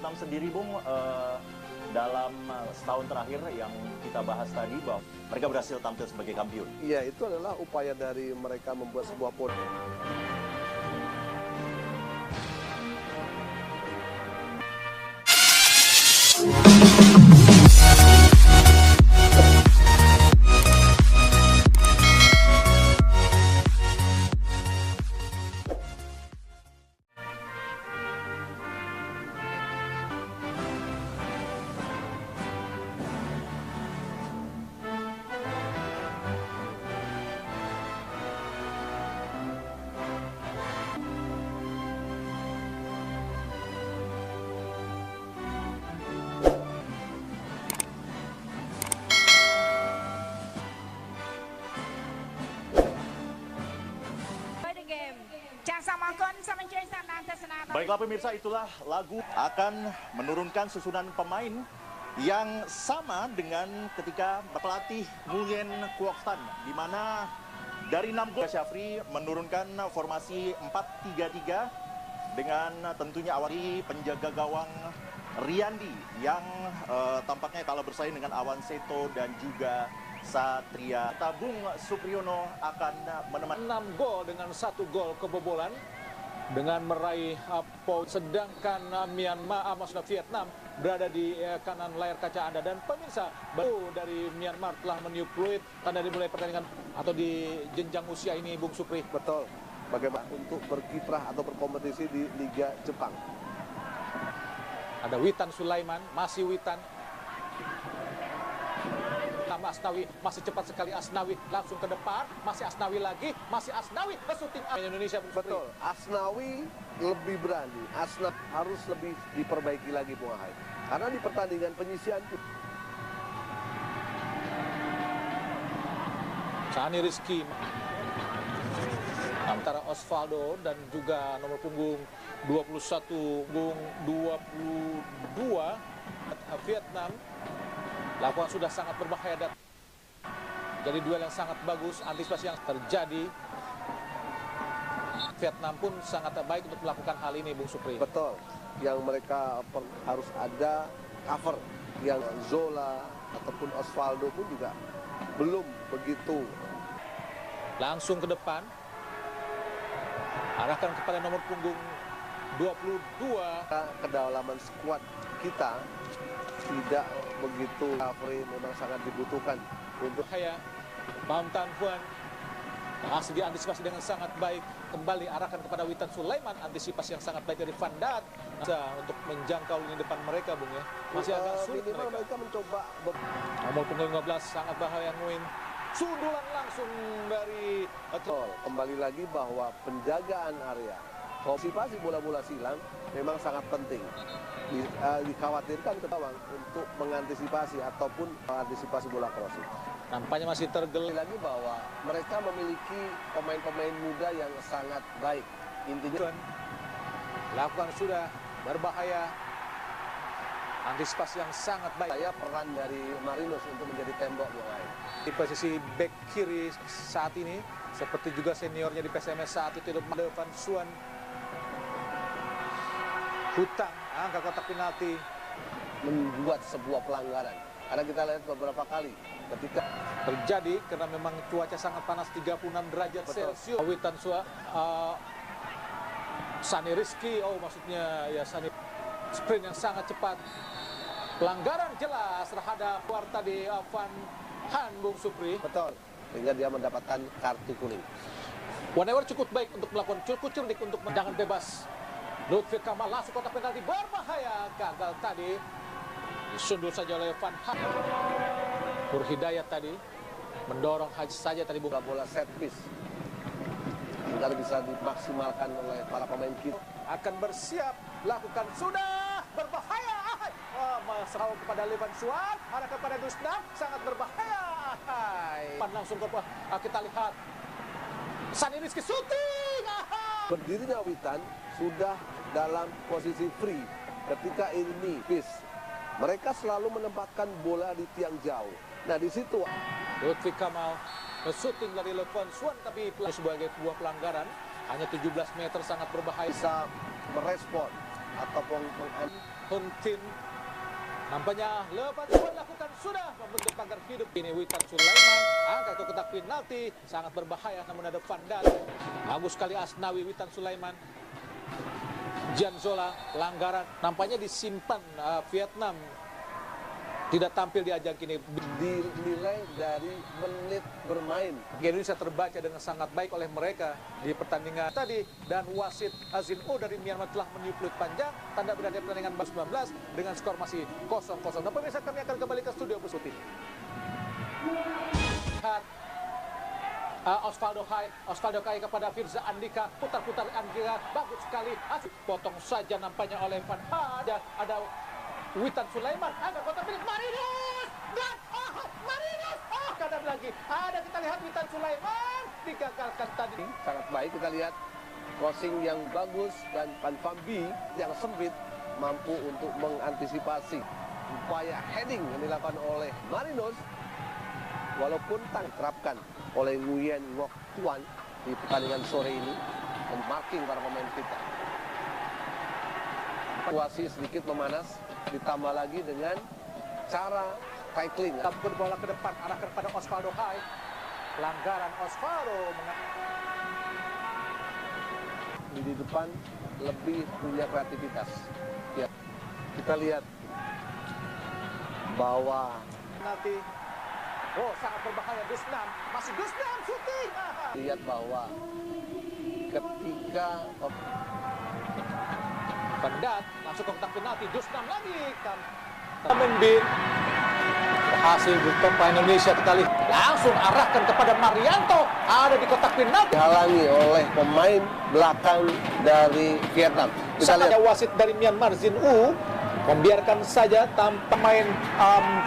Vietnam sendiri, Bung, dalam setahun terakhir yang kita bahas tadi bahwa mereka berhasil tampil sebagai kampiun. Iya, itu adalah upaya dari mereka membuat sebuah Baiklah pemirsa, itulah lagu akan menurunkan susunan pemain yang sama dengan ketika pelatih Nguyen Quoc Tan, di mana dari 6 gol Syafri menurunkan formasi 4-3-3 dengan tentunya awali penjaga gawang Riyandi yang tampaknya kalah bersaing dengan Awan Seto dan juga Satria. Tabung Supriyono akan menemani 6 gol dengan 1 gol kebobolan dengan meraih poin, sedangkan maksudnya Vietnam berada di kanan layar kaca Anda. Dan pemirsa, baru dari Myanmar telah meniup fluid tanda dimulai pertandingan atau di jenjang usia ini, Bung Supri. betul bagaimana untuk berkiprah atau berkompetisi di Liga Jepang. Ada Witan Sulaiman, masih Witan. Asnawi, masih cepat sekali Asnawi, langsung ke depan, masih Asnawi lagi, masih Asnawi, shooting Indonesia. Betul, Asnawi lebih berani, Asnawi harus lebih diperbaiki lagi, Bung Ahai. Karena di pertandingan penyisian Sani Rizky antara Osvaldo dan juga nomor punggung 21, punggung 22 Vietnam. Lakukan sudah sangat berbahaya dan jadi duel yang sangat bagus, antisipasi yang terjadi. Vietnam pun sangat baik untuk melakukan hal ini, Bung Supri. betul, yang mereka harus ada cover, yang Zola ataupun Osvaldo pun juga belum begitu. Langsung ke depan, arahkan kepada nomor punggung 22. Kedalaman skuad kita tidak begitu, cover memang sangat dibutuhkan untuk Bam Tan Phuan masih diantisipasi dengan sangat baik. Kembali arahkan kepada Witan Sulaiman, antisipasi yang sangat baik dari Van Dat untuk menjangkau lini depan mereka, Bung ya. Masih agak sulit mereka mencoba. Nomor punggung 15 sangat bahaya Nguyen. Sundulan langsung dari Kembali lagi bahwa penjagaan area, antisipasi bola-bola silang memang sangat penting. Dikhawatirkan ke gawang untuk mengantisipasi ataupun mengantisipasi bola crossing. Nampaknya masih tergel Lagi bahwa mereka memiliki pemain-pemain muda yang sangat baik. Intinya lakukan sudah berbahaya, antisipasi yang sangat baik. saya peran dari Marinus untuk menjadi tembok mulai. Di posisi back kiri saat ini, seperti juga seniornya di PSMS saat itu, Van Suan. Hutang angka kotak penalti, Membuat sebuah pelanggaran. Karena kita lihat beberapa kali ketika terjadi karena memang cuaca sangat panas, 36 derajat Celcius. Witan Sua, Sani Rizky, maksudnya ya Sani, sprint yang sangat cepat. Pelanggaran jelas terhadap luar tadi Van Han, Bung Supri. betul, sehingga dia mendapatkan kartu kuning. Whenever cukup baik untuk melakukan cukup cerdik untuk tendangan bebas. Lutfi Kamal langsung kotak penalti berbahaya, gagal tadi. Disundul saja oleh Van Han. Nur Hidayat tadi mendorong saja tadi Bola set piece agar bisa dimaksimalkan oleh para pemain kita. Akan bersiap, lakukan sudah berbahaya. Serau kepada Levan Suan, arah kepada Dusnam, sangat berbahaya. Langsung ke kita lihat Sani Rizky shooting. Berdirinya Witan sudah dalam posisi free ketika ini piece. Mereka selalu menempatkan bola di tiang jauh. Nah di situ Lutfi Kamal shooting dari Levan Suan, tapi sebagai sebuah pelanggaran hanya 17 meter, sangat berbahaya. bisa merespon ataupun Hung Tin. Nampaknya Levan Suan lakukan sudah membentuk pagar hidup. Ini Witan Sulaiman angkat ke kotak penalti, sangat berbahaya namun ada Van Dat. Bagus sekali Asnawi Witan Sulaiman. Janzola pelanggaran nampaknya disimpan Vietnam. Tidak tampil di ajang ini. Dinilai dari menit bermain. Indonesia terbaca dengan sangat baik oleh mereka di pertandingan tadi. Dan wasit Azin O dari Myanmar telah meniup peluit panjang. Tanda berada pertandingan 19 dengan skor masih 0-0. Nah pemirsa, kami akan kembali ke studio bersuti. Osvaldo Hai kepada Firza Andika. Putar-putar Andika. Bagus sekali. Potong saja nampaknya oleh Van Haja. Ada Witan Sulaiman, angkat kotak milik Marinus, dan Marinus, kadang lagi, ada kita lihat Witan Sulaiman digagalkan tadi. Sangat baik kita lihat crossing yang bagus dan Van Bi yang sempit mampu untuk mengantisipasi upaya heading yang dilakukan oleh Marinus, walaupun terapkan oleh Nguyen Ngoc Tuan di pertandingan sore ini, marking para pemain kita. Situasi sedikit memanas. Ditambah lagi dengan cara tackling. Tampil bola ke depan, arahkan pada Osvaldo Hai. Pelanggaran Osvaldo. Di depan lebih punya kreativitas. Ya. Kita lihat bahwa nanti, sangat berbahaya Dusnam. Masih Dusnam shooting. Lihat bahwa ketika Van Dat langsung ke kotak penalti, Dusnam lagi kan. Bin berhasil pemain Indonesia kita lihat langsung arahkan kepada Marianto, ada di kotak penalti. Dihalangi oleh pemain belakang dari Vietnam. Kita lihat wasit dari Myanmar Zin U membiarkan saja tanpa main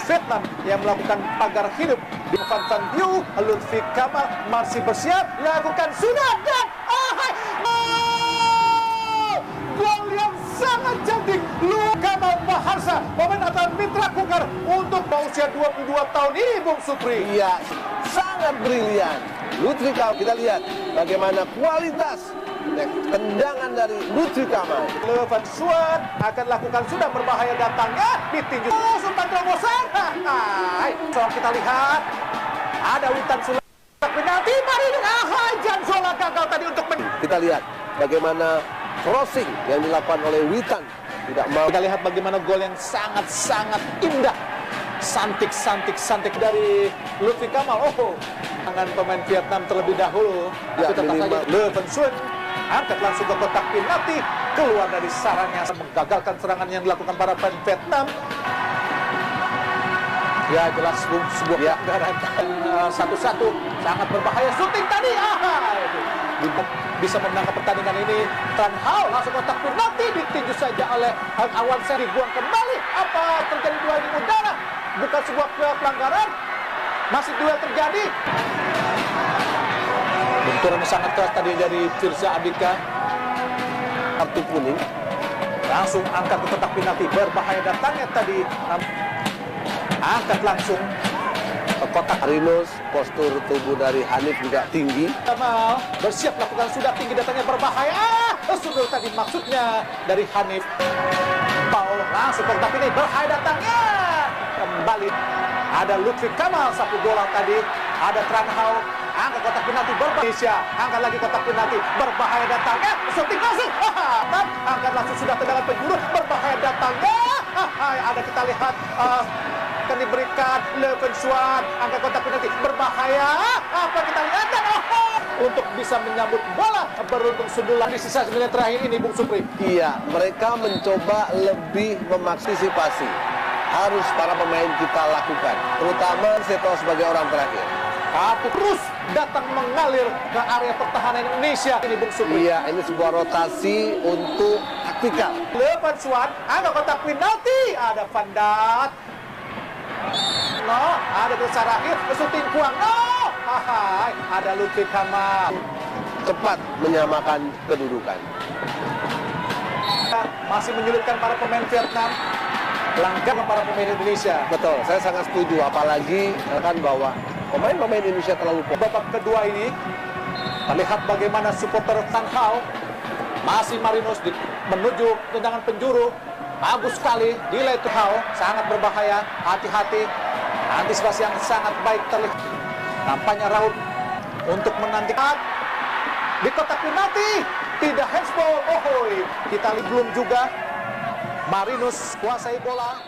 Vietnam yang melakukan pagar hidup. Di Van Diu, Lutfi Kamal masih bersiap lakukan sudah dan gol yang sangat cantik. Kamal Maharsa, pemain atan Mitra Kukar untuk usia 22 tahun ini, Bung Supri. Iya, sangat brilian. Lutfi Kamal, kita lihat bagaimana kualitas tendangan dari Lutfi Kamal. Levan Suan akan lakukan sudah berbahaya datangnya ditinju. Sultan terobosan. So kita lihat ada Witan Sulaiman penalti Marinus. Janzola gagal tadi untuk kita lihat bagaimana crossing yang dilakukan oleh Witan tidak mau. Kita lihat bagaimana gol yang sangat-sangat indah. Santik dari Lutfi Kamal. Tangan pemain Vietnam terlebih dahulu. Ya, tetap saja Levan Suan angkat langsung ke kotak penalti, keluar dari sarangnya, menggagalkan serangan yang dilakukan para pemain Vietnam. Ya jelas sebuah pelanggaran. 1-1 sangat berbahaya shooting tadi. Bisa menangkap pertandingan ini. Tran Hao langsung kotak penalti ditinju saja oleh Hang Awan Seri, buang kembali. Apa terjadi dua di udara? Bukan sebuah pelanggaran. Masih duel terjadi. Benturan sangat keras tadi dari Firza Andika. Kartu kuning. Langsung angkat ke kotak penalti, berbahaya datangnya tadi. Angkat langsung ke kotak. Marinus, postur tubuh dari Hanif juga tinggi. Kamal bersiap lakukan sudah tinggi, datangnya berbahaya. Sudah tadi maksudnya dari Hanif. Paul langsung ke kotak ini, berbahaya datangnya. Kembali ada Lutfi Kamal sapu bola tadi. Ada Tran Hao angkat kotak penalti berbahaya. Angkat lagi kotak penalti, berbahaya datangnya. Shooting langsung. Angkat langsung sudah tendangan penjuru, berbahaya datangnya. Ada kita lihat akan diberikan Levan Suan angkat kotak penalti, berbahaya. Apa kita lihat dan untuk bisa menyambut bola beruntung sundulan di sisa 9 terakhir ini, Bung Supri. Iya, mereka mencoba lebih memaksimasi. Harus para pemain kita lakukan, terutama Seto sebagai orang terakhir. Tapi terus datang mengalir ke area pertahanan Indonesia ini, Bung Supri. Iya, ini sebuah rotasi untuk taktikal. Levan Suan angkat kotak penalti, ada Van Dat. No, ada Sarahir, shooting kuang. No, ada Lutfi Kamal. Cepat menyamakan kedudukan. Masih menyulitkan para pemain Vietnam, langgar para pemain Indonesia. Betul, saya sangat setuju. Apalagi kan bahwa pemain-pemain Indonesia terlalu babak kedua ini terlihat bagaimana supporter Tan Hao masih Marinus menuju tendangan penjuru. Bagus sekali, delay to how, sangat berbahaya, hati-hati. Antisipasi yang sangat baik terlihat. Nampaknya Raut untuk menantikan di kotak penalti. Tidak handsball, ohoi. Kita lihat belum juga. Marinus kuasai bola.